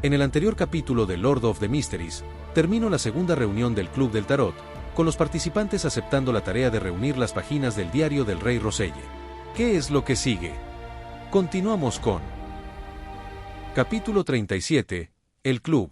En el anterior capítulo de Lord of the Mysteries, terminó la segunda reunión del Club del Tarot, con los participantes aceptando la tarea de reunir las páginas del diario del Rey Roselle. ¿Qué es lo que sigue? Continuamos con Capítulo 37, El Club.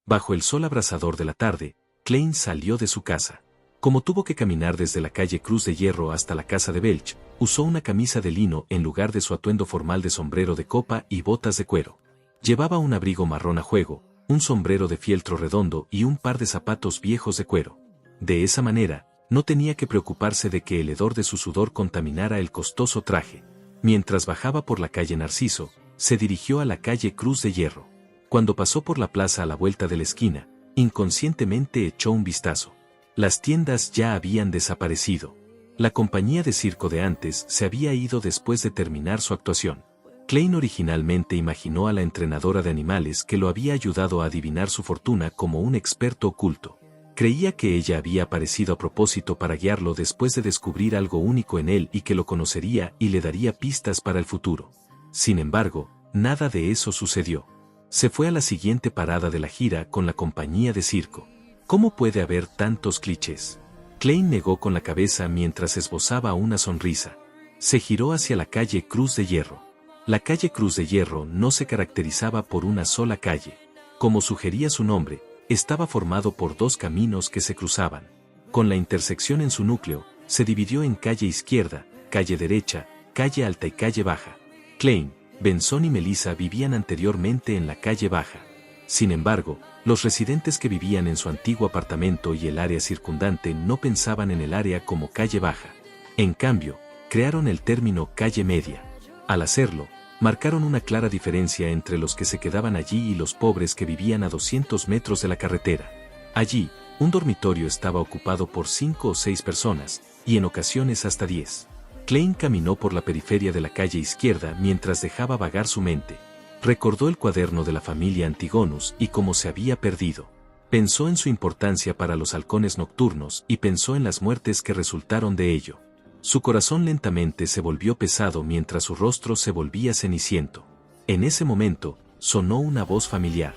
Bajo el sol abrasador de la tarde, Klein salió de su casa. Como tuvo que caminar desde la calle Cruz de Hierro hasta la casa de Belch, usó una camisa de lino en lugar de su atuendo formal de sombrero de copa y botas de cuero. Llevaba un abrigo marrón a juego, un sombrero de fieltro redondo y un par de zapatos viejos de cuero. De esa manera, no tenía que preocuparse de que el hedor de su sudor contaminara el costoso traje. Mientras bajaba por la calle Narciso, se dirigió a la calle Cruz de Hierro. Cuando pasó por la plaza a la vuelta de la esquina, inconscientemente echó un vistazo. Las tiendas ya habían desaparecido. La compañía de circo de antes se había ido después de terminar su actuación. Klein originalmente imaginó a la entrenadora de animales que lo había ayudado a adivinar su fortuna como un experto oculto. Creía que ella había aparecido a propósito para guiarlo después de descubrir algo único en él y que lo conocería y le daría pistas para el futuro. Sin embargo, nada de eso sucedió. Se fue a la siguiente parada de la gira con la compañía de circo. ¿Cómo puede haber tantos clichés? Klein negó con la cabeza mientras esbozaba una sonrisa. Se giró hacia la calle Cruz de Hierro. La calle Cruz de Hierro no se caracterizaba por una sola calle. Como sugería su nombre, estaba formado por dos caminos que se cruzaban. Con la intersección en su núcleo, se dividió en calle izquierda, calle derecha, calle alta y calle baja. Klein, Benson y Melissa vivían anteriormente en la calle baja. Sin embargo, los residentes que vivían en su antiguo apartamento y el área circundante no pensaban en el área como calle baja. En cambio, crearon el término calle media. Al hacerlo, marcaron una clara diferencia entre los que se quedaban allí y los pobres que vivían a 200 metros de la carretera. Allí, un dormitorio estaba ocupado por 5 o 6 personas, y en ocasiones hasta 10. Klein caminó por la periferia de la calle izquierda mientras dejaba vagar su mente. Recordó el cuaderno de la familia Antigonus y cómo se había perdido. Pensó en su importancia para los halcones nocturnos y pensó en las muertes que resultaron de ello. Su corazón lentamente se volvió pesado mientras su rostro se volvía ceniciento. En ese momento, sonó una voz familiar.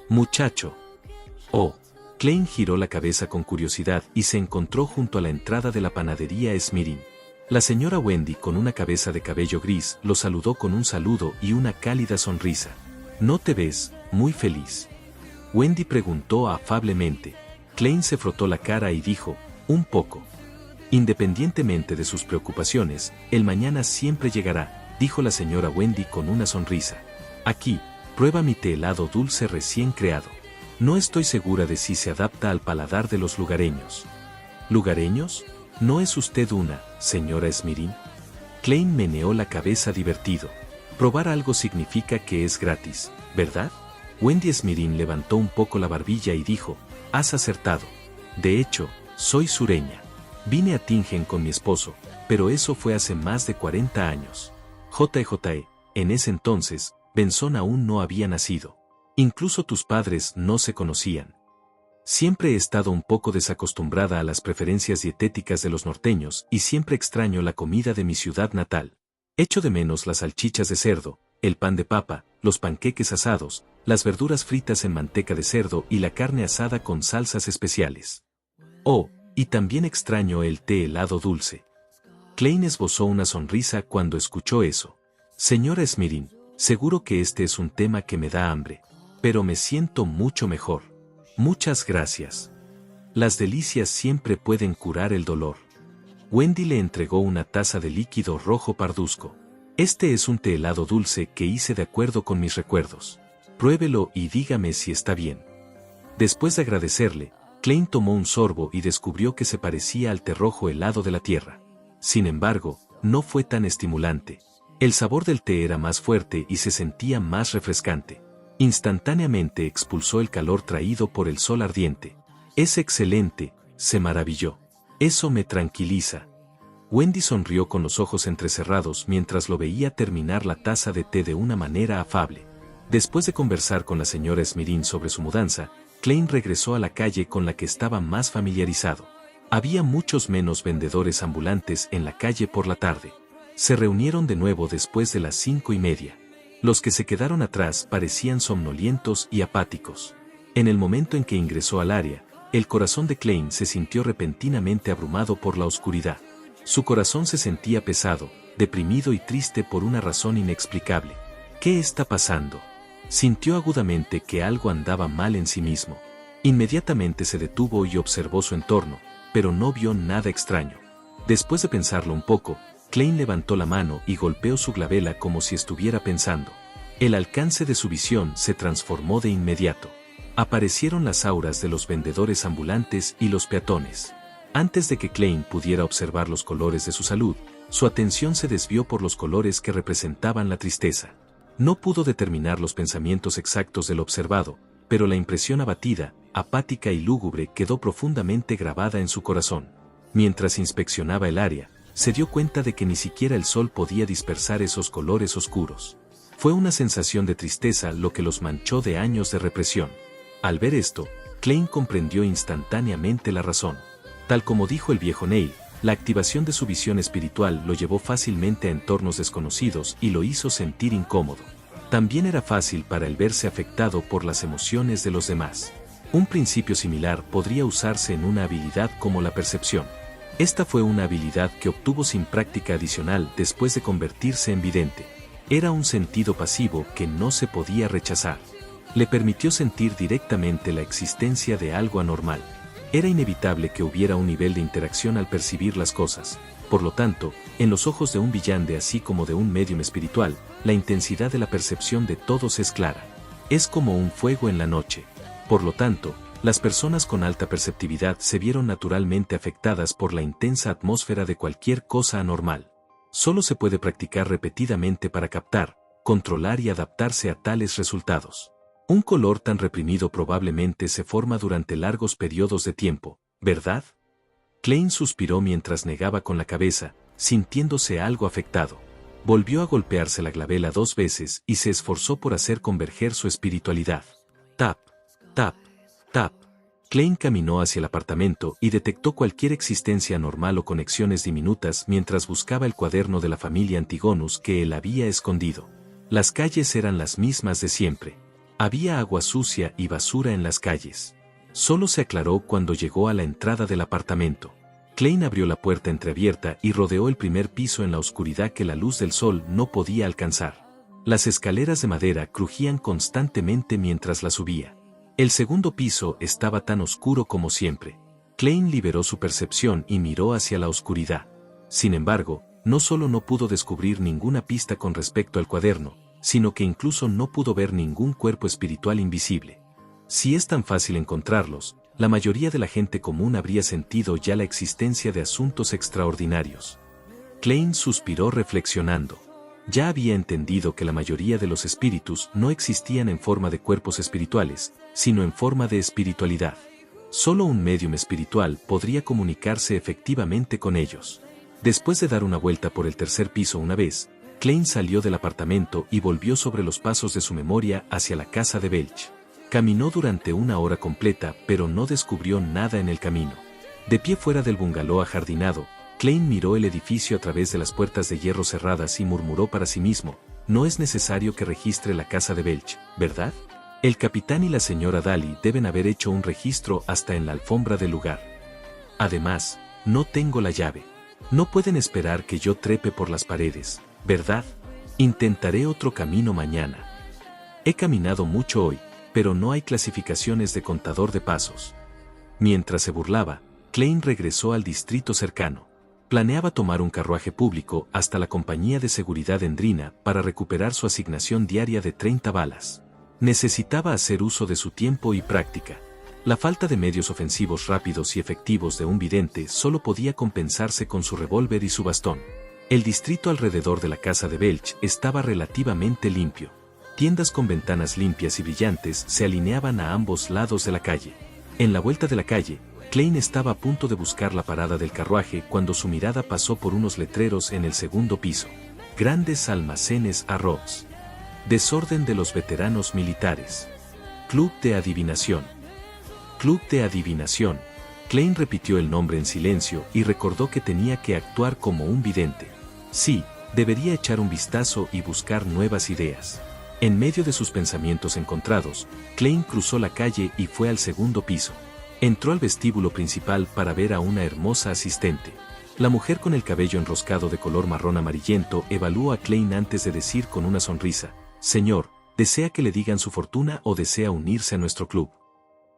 «Muchacho». «Oh». Klein giró la cabeza con curiosidad y se encontró junto a la entrada de la panadería Smirin. La señora Wendy, con una cabeza de cabello gris, lo saludó con un saludo y una cálida sonrisa. «¿No te ves muy feliz?», Wendy preguntó afablemente. Klein se frotó la cara y dijo, «Un poco». Independientemente de sus preocupaciones, el mañana siempre llegará, dijo la señora Wendy con una sonrisa. «Aquí, prueba mi té helado dulce recién creado. No estoy segura de si se adapta al paladar de los lugareños». «¿Lugareños? ¿No es usted una, señora Smirin?». Klein meneó la cabeza divertido. «Probar algo significa que es gratis, ¿verdad?». Wendy Smirin levantó un poco la barbilla y dijo, «Has acertado. De hecho, soy sureña. Vine a Tingen con mi esposo, pero eso fue hace más de 40 años. JJ, en ese entonces, Benson aún no había nacido. Incluso tus padres no se conocían. Siempre he estado un poco desacostumbrada a las preferencias dietéticas de los norteños y siempre extraño la comida de mi ciudad natal. Echo de menos las salchichas de cerdo, el pan de papa, los panqueques asados, las verduras fritas en manteca de cerdo y la carne asada con salsas especiales. Oh, y también extraño el té helado dulce». Klein esbozó una sonrisa cuando escuchó eso. «Señora Smirin, seguro que este es un tema que me da hambre, pero me siento mucho mejor. Muchas gracias. Las delicias siempre pueden curar el dolor». Wendy le entregó una taza de líquido rojo parduzco. «Este es un té helado dulce que hice de acuerdo con mis recuerdos. Pruébelo y dígame si está bien». Después de agradecerle, Klein tomó un sorbo y descubrió que se parecía al té rojo helado de la tierra. Sin embargo, no fue tan estimulante. El sabor del té era más fuerte y se sentía más refrescante. Instantáneamente expulsó el calor traído por el sol ardiente. «Es excelente», se maravilló. «Eso me tranquiliza». Wendy sonrió con los ojos entrecerrados mientras lo veía terminar la taza de té de una manera afable. Después de conversar con la señora Smirin sobre su mudanza, Klein regresó a la calle con la que estaba más familiarizado. Había muchos menos vendedores ambulantes en la calle por la tarde. Se reunieron de nuevo después de las 5:30. Los que se quedaron atrás parecían somnolientos y apáticos. En el momento en que ingresó al área, el corazón de Klein se sintió repentinamente abrumado por la oscuridad. Su corazón se sentía pesado, deprimido y triste por una razón inexplicable. ¿Qué está pasando? Sintió agudamente que algo andaba mal en sí mismo. Inmediatamente se detuvo y observó su entorno, pero no vio nada extraño. Después de pensarlo un poco, Klein levantó la mano y golpeó su glabela como si estuviera pensando. El alcance de su visión se transformó de inmediato. Aparecieron las auras de los vendedores ambulantes y los peatones. Antes de que Klein pudiera observar los colores de su salud, su atención se desvió por los colores que representaban la tristeza. No pudo determinar los pensamientos exactos del observado, pero la impresión abatida, apática y lúgubre quedó profundamente grabada en su corazón. Mientras inspeccionaba el área, se dio cuenta de que ni siquiera el sol podía dispersar esos colores oscuros. Fue una sensación de tristeza lo que los manchó de años de represión. Al ver esto, Klein comprendió instantáneamente la razón. Tal como dijo el viejo Neil, la activación de su visión espiritual lo llevó fácilmente a entornos desconocidos y lo hizo sentir incómodo. También era fácil para él verse afectado por las emociones de los demás. Un principio similar podría usarse en una habilidad como la percepción. Esta fue una habilidad que obtuvo sin práctica adicional después de convertirse en vidente. Era un sentido pasivo que no se podía rechazar. Le permitió sentir directamente la existencia de algo anormal. Era inevitable que hubiera un nivel de interacción al percibir las cosas. Por lo tanto, en los ojos de un villante así como de un médium espiritual, la intensidad de la percepción de todos es clara. Es como un fuego en la noche. Por lo tanto, las personas con alta perceptividad se vieron naturalmente afectadas por la intensa atmósfera de cualquier cosa anormal. Solo se puede practicar repetidamente para captar, controlar y adaptarse a tales resultados. Un color tan reprimido probablemente se forma durante largos periodos de tiempo, ¿verdad? Klein suspiró mientras negaba con la cabeza, sintiéndose algo afectado. Volvió a golpearse la glabela 2 veces y se esforzó por hacer converger su espiritualidad. Tap, tap, tap. Klein caminó hacia el apartamento y detectó cualquier existencia anormal o conexiones diminutas mientras buscaba el cuaderno de la familia Antigonus que él había escondido. Las calles eran las mismas de siempre. Había agua sucia y basura en las calles. Solo se aclaró cuando llegó a la entrada del apartamento. Klein abrió la puerta entreabierta y rodeó el primer piso en la oscuridad que la luz del sol no podía alcanzar. Las escaleras de madera crujían constantemente mientras las subía. El segundo piso estaba tan oscuro como siempre. Klein liberó su percepción y miró hacia la oscuridad. Sin embargo, no solo no pudo descubrir ninguna pista con respecto al cuaderno, sino que incluso no pudo ver ningún cuerpo espiritual invisible. Si es tan fácil encontrarlos, la mayoría de la gente común habría sentido ya la existencia de asuntos extraordinarios. Klein suspiró reflexionando. Ya había entendido que la mayoría de los espíritus no existían en forma de cuerpos espirituales, sino en forma de espiritualidad. Solo un médium espiritual podría comunicarse efectivamente con ellos. Después de dar una vuelta por el tercer piso una vez, Klein salió del apartamento y volvió sobre los pasos de su memoria hacia la casa de Belch. Caminó durante 1 hora completa, pero no descubrió nada en el camino. De pie fuera del bungalow ajardinado, Klein miró el edificio a través de las puertas de hierro cerradas y murmuró para sí mismo: no es necesario que registre la casa de Belch, ¿verdad? El capitán y la señora Daly deben haber hecho un registro hasta en la alfombra del lugar. Además, no tengo la llave. No pueden esperar que yo trepe por las paredes, ¿verdad? Intentaré otro camino mañana. He caminado mucho hoy, pero no hay clasificaciones de contador de pasos. Mientras se burlaba, Klein regresó al distrito cercano. Planeaba tomar un carruaje público hasta la compañía de seguridad Endrina para recuperar su asignación diaria de 30 balas. Necesitaba hacer uso de su tiempo y práctica. La falta de medios ofensivos rápidos y efectivos de un vidente solo podía compensarse con su revólver y su bastón. El distrito alrededor de la casa de Belch estaba relativamente limpio. Tiendas con ventanas limpias y brillantes se alineaban a ambos lados de la calle. En la vuelta de la calle, Klein estaba a punto de buscar la parada del carruaje cuando su mirada pasó por unos letreros en el segundo piso. Grandes almacenes arroz. Desorden de los veteranos militares. Club de adivinación. Club de adivinación. Klein repitió el nombre en silencio y recordó que tenía que actuar como un vidente. Sí, debería echar un vistazo y buscar nuevas ideas. En medio de sus pensamientos encontrados, Klein cruzó la calle y fue al segundo piso. Entró al vestíbulo principal para ver a una hermosa asistente. La mujer con el cabello enroscado de color marrón amarillento evaluó a Klein antes de decir con una sonrisa: «Señor, ¿desea que le digan su fortuna o desea unirse a nuestro club?»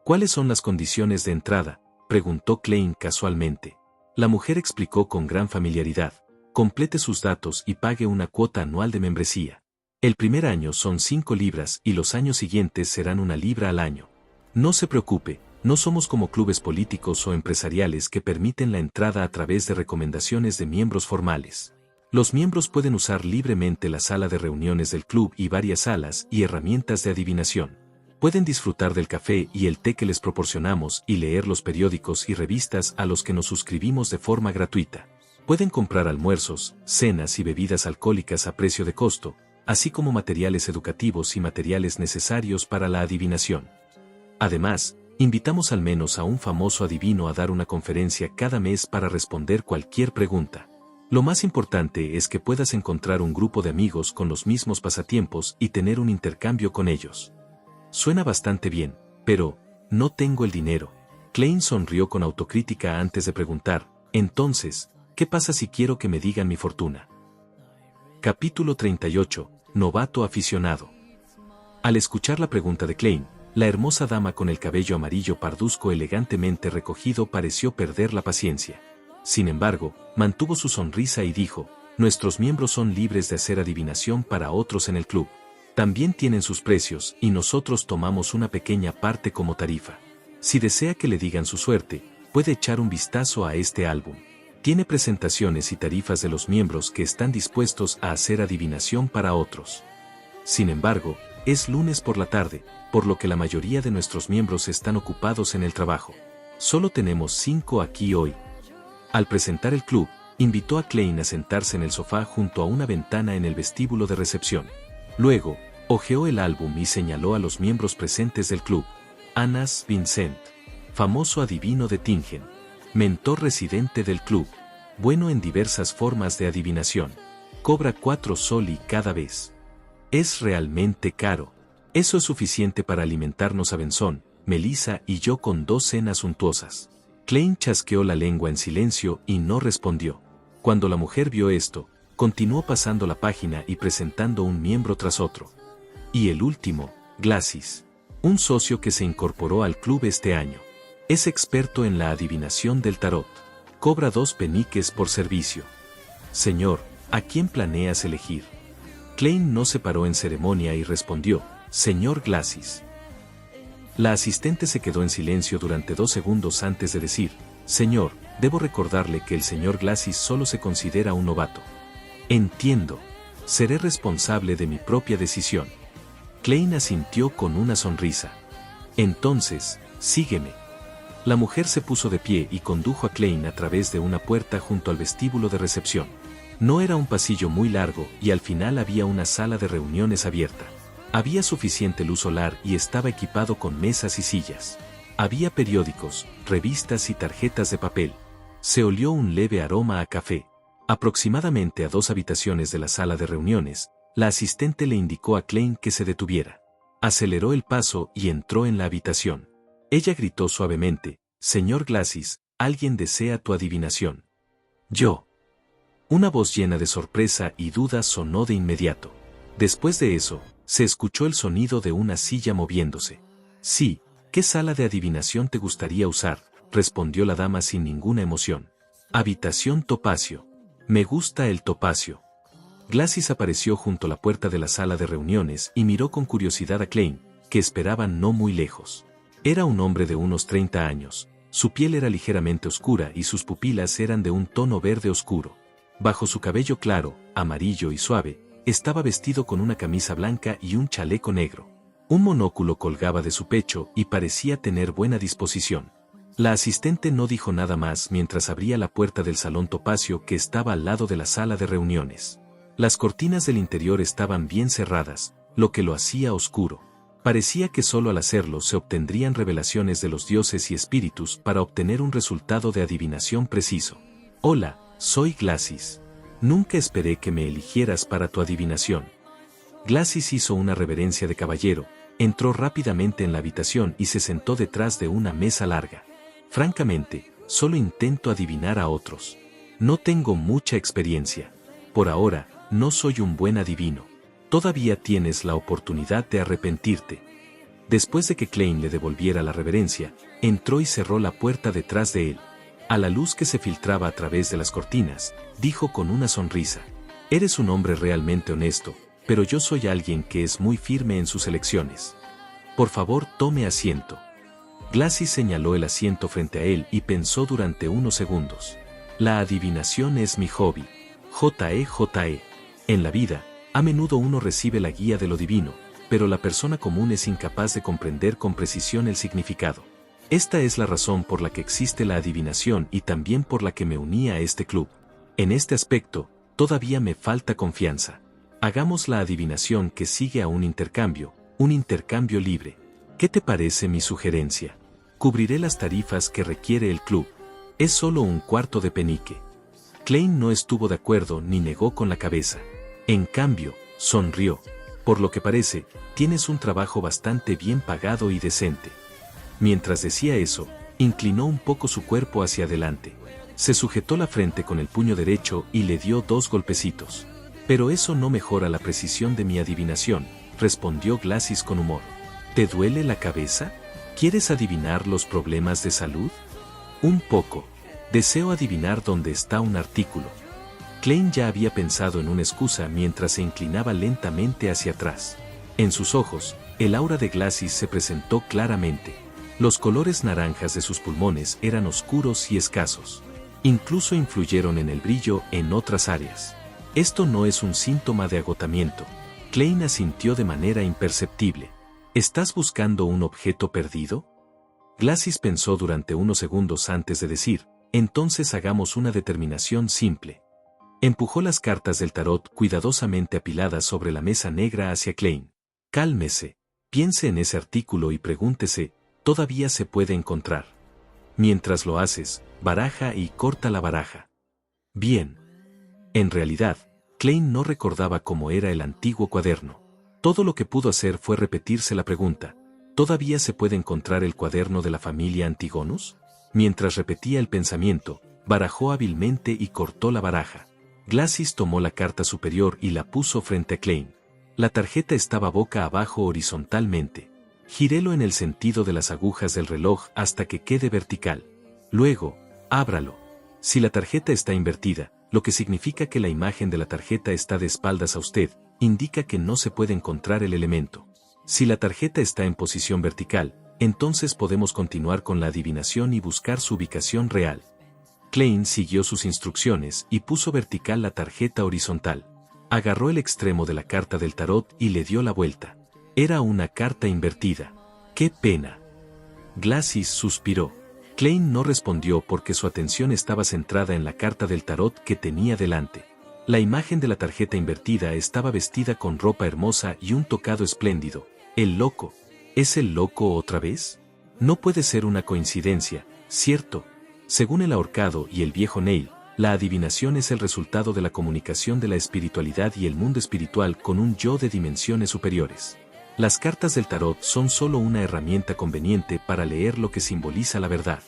«¿Cuáles son las condiciones de entrada?», preguntó Klein casualmente. La mujer explicó con gran familiaridad: «Complete sus datos y pague una cuota anual de membresía. El primer año son 5 libras y los años siguientes serán 1 libra al año. No se preocupe, no somos como clubes políticos o empresariales que permiten la entrada a través de recomendaciones de miembros formales. Los miembros pueden usar libremente la sala de reuniones del club y varias salas y herramientas de adivinación. Pueden disfrutar del café y el té que les proporcionamos y leer los periódicos y revistas a los que nos suscribimos de forma gratuita. Pueden comprar almuerzos, cenas y bebidas alcohólicas a precio de costo, así como materiales educativos y materiales necesarios para la adivinación. Además, invitamos al menos a un famoso adivino a dar una conferencia cada mes para responder cualquier pregunta. Lo más importante es que puedas encontrar un grupo de amigos con los mismos pasatiempos y tener un intercambio con ellos». Suena bastante bien, pero no tengo el dinero. Klein sonrió con autocrítica antes de preguntar: «Entonces, ¿qué pasa si quiero que me digan mi fortuna?». Capítulo 38. Novato aficionado. Al escuchar la pregunta de Klein, la hermosa dama con el cabello amarillo parduzco elegantemente recogido pareció perder la paciencia. Sin embargo, mantuvo su sonrisa y dijo: «Nuestros miembros son libres de hacer adivinación para otros en el club. También tienen sus precios y nosotros tomamos una pequeña parte como tarifa. Si desea que le digan su suerte, puede echar un vistazo a este álbum. Tiene presentaciones y tarifas de los miembros que están dispuestos a hacer adivinación para otros. Sin embargo, es lunes por la tarde, por lo que la mayoría de nuestros miembros están ocupados en el trabajo. Solo tenemos 5 aquí hoy». Al presentar el club, invitó a Klein a sentarse en el sofá junto a una ventana en el vestíbulo de recepción. Luego, hojeó el álbum y señaló a los miembros presentes del club: «Anas Vincent, famoso adivino de Tingen. Mentor residente del club. Bueno en diversas formas de adivinación. Cobra 4 soli cada vez. Es realmente caro. Eso es suficiente para alimentarnos a Benson, Melissa y yo con 2 cenas suntuosas». Klein chasqueó la lengua en silencio y no respondió. Cuando la mujer vio esto, continuó pasando la página y presentando un miembro tras otro. Y el último, Glacis. Un socio que se incorporó al club este año. Es experto en la adivinación del tarot. Cobra 2 peniques por servicio. «Señor, ¿a quién planeas elegir?». Klein no se paró en ceremonia y respondió: «Señor Glacis». La asistente se quedó en silencio durante 2 segundos antes de decir: «Señor, debo recordarle que el señor Glacis solo se considera un novato». «Entiendo. Seré responsable de mi propia decisión». Klein asintió con una sonrisa. «Entonces, sígueme». La mujer se puso de pie y condujo a Klein a través de una puerta junto al vestíbulo de recepción. No era un pasillo muy largo y al final había una sala de reuniones abierta. Había suficiente luz solar y estaba equipado con mesas y sillas. Había periódicos, revistas y tarjetas de papel. Se olió un leve aroma a café. Aproximadamente a 2 habitaciones de la sala de reuniones, la asistente le indicó a Klein que se detuviera. Aceleró el paso y entró en la habitación. Ella gritó suavemente: «Señor Glacis, alguien desea tu adivinación». «Yo». Una voz llena de sorpresa y duda sonó de inmediato. Después de eso, se escuchó el sonido de una silla moviéndose. «Sí, ¿qué sala de adivinación te gustaría usar?», respondió la dama sin ninguna emoción. «Habitación topacio. Me gusta el topacio». Glacis apareció junto a la puerta de la sala de reuniones y miró con curiosidad a Klein, que esperaba no muy lejos. Era un hombre de unos 30 años, su piel era ligeramente oscura y sus pupilas eran de un tono verde oscuro. Bajo su cabello claro, amarillo y suave, estaba vestido con una camisa blanca y un chaleco negro. Un monóculo colgaba de su pecho y parecía tener buena disposición. La asistente no dijo nada más mientras abría la puerta del salón topacio que estaba al lado de la sala de reuniones. Las cortinas del interior estaban bien cerradas, lo que lo hacía oscuro. Parecía que solo al hacerlo se obtendrían revelaciones de los dioses y espíritus para obtener un resultado de adivinación preciso. «Hola, soy Glacis. Nunca esperé que me eligieras para tu adivinación». Glassis hizo una reverencia de caballero, entró rápidamente en la habitación y se sentó detrás de una mesa larga. Francamente, solo intento adivinar a otros. No tengo mucha experiencia. Por ahora, no soy un buen adivino. Todavía tienes la oportunidad de arrepentirte. Después de que Klein le devolviera la reverencia, entró y cerró la puerta detrás de él. A la luz que se filtraba a través de las cortinas, dijo con una sonrisa: «Eres un hombre realmente honesto, pero yo soy alguien que es muy firme en sus elecciones. Por favor, tome asiento». Glassis señaló el asiento frente a él y pensó durante unos segundos. «La adivinación es mi hobby. J.E. En la vida, a menudo uno recibe la guía de lo divino, pero la persona común es incapaz de comprender con precisión el significado. Esta es la razón por la que existe la adivinación y también por la que me uní a este club. En este aspecto, todavía me falta confianza. Hagamos la adivinación que sigue a un intercambio libre. ¿Qué te parece mi sugerencia? Cubriré las tarifas que requiere el club. Es solo un cuarto de penique». Klein no estuvo de acuerdo ni negó con la cabeza. En cambio, sonrió. «Por lo que parece, tienes un trabajo bastante bien pagado y decente». Mientras decía eso, inclinó un poco su cuerpo hacia adelante. Se sujetó la frente con el puño derecho y le dio 2 golpecitos. «Pero eso no mejora la precisión de mi adivinación», respondió Glassis con humor. «¿Te duele la cabeza? ¿Quieres adivinar los problemas de salud?» «Un poco. Deseo adivinar dónde está un artículo». Klein ya había pensado en una excusa mientras se inclinaba lentamente hacia atrás. En sus ojos, el aura de Glassis se presentó claramente. Los colores naranjas de sus pulmones eran oscuros y escasos. Incluso influyeron en el brillo en otras áreas. «Esto no es un síntoma de agotamiento». Klein asintió de manera imperceptible. «¿Estás buscando un objeto perdido?» Glassis pensó durante unos segundos antes de decir: «Entonces hagamos una determinación simple». Empujó las cartas del tarot cuidadosamente apiladas sobre la mesa negra hacia Klein. «Cálmese, piense en ese artículo y pregúntese, ¿todavía se puede encontrar? Mientras lo haces, baraja y corta la baraja». Bien. En realidad, Klein no recordaba cómo era el antiguo cuaderno. Todo lo que pudo hacer fue repetirse la pregunta: ¿todavía se puede encontrar el cuaderno de la familia Antigonus? Mientras repetía el pensamiento, barajó hábilmente y cortó la baraja. Glassis tomó la carta superior y la puso frente a Klein. La tarjeta estaba boca abajo horizontalmente. «Gírelo en el sentido de las agujas del reloj hasta que quede vertical. Luego, ábralo. Si la tarjeta está invertida, lo que significa que la imagen de la tarjeta está de espaldas a usted, indica que no se puede encontrar el elemento. Si la tarjeta está en posición vertical, entonces podemos continuar con la adivinación y buscar su ubicación real». Klein siguió sus instrucciones y puso vertical la tarjeta horizontal. Agarró el extremo de la carta del tarot y le dio la vuelta. Era una carta invertida. ¡Qué pena! Glassis suspiró. Klein no respondió porque su atención estaba centrada en la carta del tarot que tenía delante. La imagen de la tarjeta invertida estaba vestida con ropa hermosa y un tocado espléndido. «El loco. ¿Es el loco otra vez? No puede ser una coincidencia, ¿cierto?» Según el ahorcado y el viejo Neil, la adivinación es el resultado de la comunicación de la espiritualidad y el mundo espiritual con un yo de dimensiones superiores. Las cartas del tarot son solo una herramienta conveniente para leer lo que simboliza la verdad.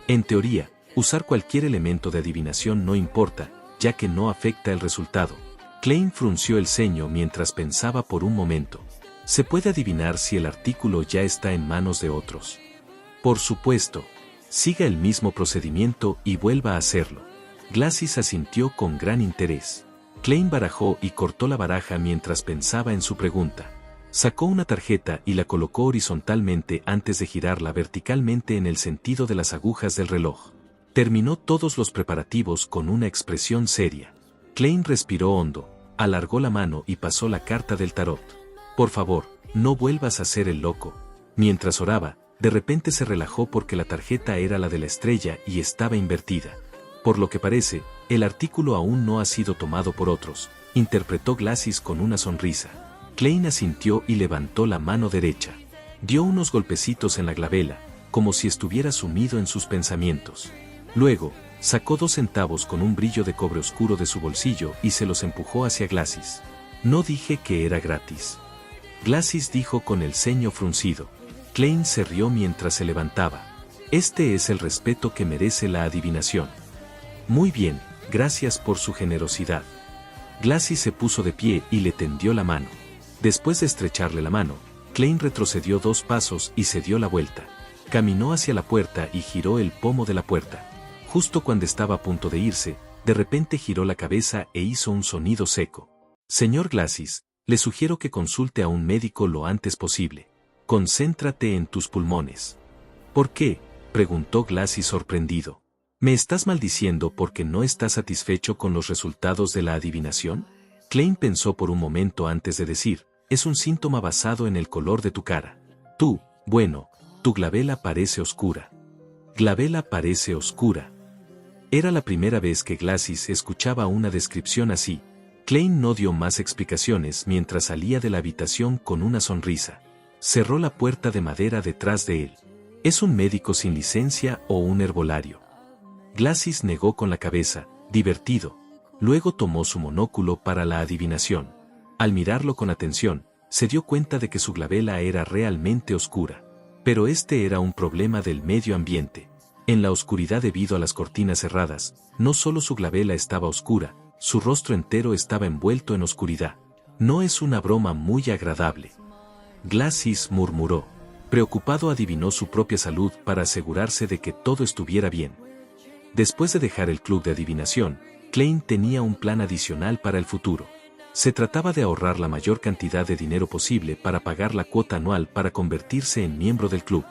En teoría, usar cualquier elemento de adivinación no importa, ya que no afecta el resultado. Klein frunció el ceño mientras pensaba por un momento. ¿Se puede adivinar si el artículo ya está en manos de otros? Por supuesto. Siga el mismo procedimiento y vuelva a hacerlo. Glassis asintió con gran interés. Klein barajó y cortó la baraja mientras pensaba en su pregunta. Sacó una tarjeta y la colocó horizontalmente antes de girarla verticalmente en el sentido de las agujas del reloj. Terminó todos los preparativos con una expresión seria. Klein respiró hondo, alargó la mano y pasó la carta del tarot. «Por favor, no vuelvas a ser el loco». Mientras oraba, de repente se relajó porque la tarjeta era la de la estrella y estaba invertida. «Por lo que parece, el artículo aún no ha sido tomado por otros», interpretó Glassis con una sonrisa. Klein asintió y levantó la mano derecha. Dio unos golpecitos en la glabela, como si estuviera sumido en sus pensamientos. Luego, sacó 2 centavos con un brillo de cobre oscuro de su bolsillo y se los empujó hacia Glassis. No dije que era gratis. Glassis dijo con el ceño fruncido. Klein se rió mientras se levantaba. Este es el respeto que merece la adivinación. Muy bien, gracias por su generosidad. Glassis se puso de pie y le tendió la mano. Después de estrecharle la mano, Klein retrocedió 2 pasos y se dio la vuelta. Caminó hacia la puerta y giró el pomo de la puerta. Justo cuando estaba a punto de irse, de repente giró la cabeza e hizo un sonido seco. Señor Glassis, le sugiero que consulte a un médico lo antes posible. Concéntrate en tus pulmones. ¿Por qué?, preguntó Glassis sorprendido. ¿Me estás maldiciendo porque no estás satisfecho con los resultados de la adivinación? Klein pensó por un momento antes de decir, es un síntoma basado en el color de tu cara. Bueno, tu glabela parece oscura. Glabela parece oscura. Era la primera vez que Glassis escuchaba una descripción así. Klein no dio más explicaciones mientras salía de la habitación con una sonrisa. Cerró la puerta de madera detrás de él. ¿Es un médico sin licencia o un herbolario? Glassis negó con la cabeza, divertido. Luego tomó su monóculo para la adivinación. Al mirarlo con atención, se dio cuenta de que su glabela era realmente oscura. Pero este era un problema del medio ambiente. En la oscuridad debido a las cortinas cerradas, no solo su glabela estaba oscura, su rostro entero estaba envuelto en oscuridad. No es una broma muy agradable. Glassis murmuró. Preocupado adivinó su propia salud para asegurarse de que todo estuviera bien. Después de dejar el club de adivinación, Klein tenía un plan adicional para el futuro. Se trataba de ahorrar la mayor cantidad de dinero posible para pagar la cuota anual para convertirse en miembro del club,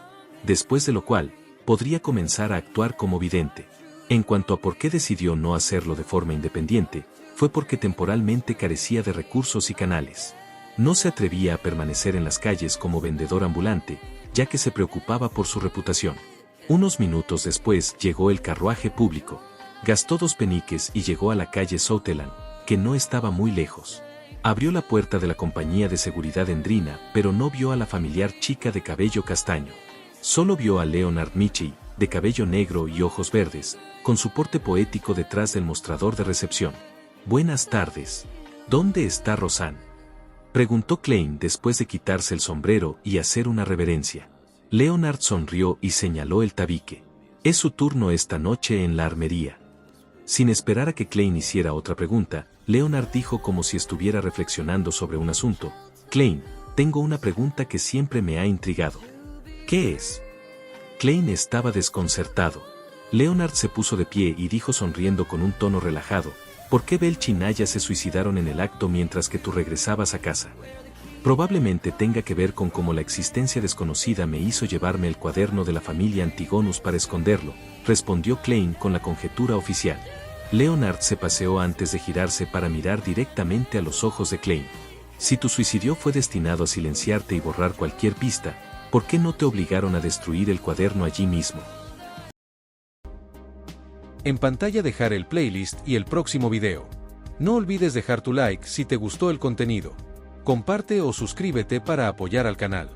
después de lo cual, podría comenzar a actuar como vidente. En cuanto a por qué decidió no hacerlo de forma independiente, fue porque temporalmente carecía de recursos y canales. No se atrevía a permanecer en las calles como vendedor ambulante, ya que se preocupaba por su reputación. Unos minutos después llegó el carruaje público. Gastó 2 peniques y llegó a la calle Southland, que no estaba muy lejos. Abrió la puerta de la compañía de seguridad Endrina, pero no vio a la familiar chica de cabello castaño. Solo vio a Leonard Mitchell, de cabello negro y ojos verdes, con su porte poético detrás del mostrador de recepción. Buenas tardes. ¿Dónde está Rosanne?, preguntó Klein después de quitarse el sombrero y hacer una reverencia. Leonard sonrió y señaló el tabique. Es su turno esta noche en la armería. Sin esperar a que Klein hiciera otra pregunta, Leonard dijo como si estuviera reflexionando sobre un asunto. Klein, tengo una pregunta que siempre me ha intrigado. ¿Qué es? Klein estaba desconcertado. Leonard se puso de pie y dijo sonriendo con un tono relajado, ¿por qué Belch y Naya se suicidaron en el acto mientras que tú regresabas a casa? Probablemente tenga que ver con cómo la existencia desconocida me hizo llevarme el cuaderno de la familia Antigonus para esconderlo, respondió Klein con la conjetura oficial. Leonard se paseó antes de girarse para mirar directamente a los ojos de Klein. Si tu suicidio fue destinado a silenciarte y borrar cualquier pista, ¿por qué no te obligaron a destruir el cuaderno allí mismo? En pantalla dejar el playlist y el próximo video. No olvides dejar tu like si te gustó el contenido. Comparte o suscríbete para apoyar al canal.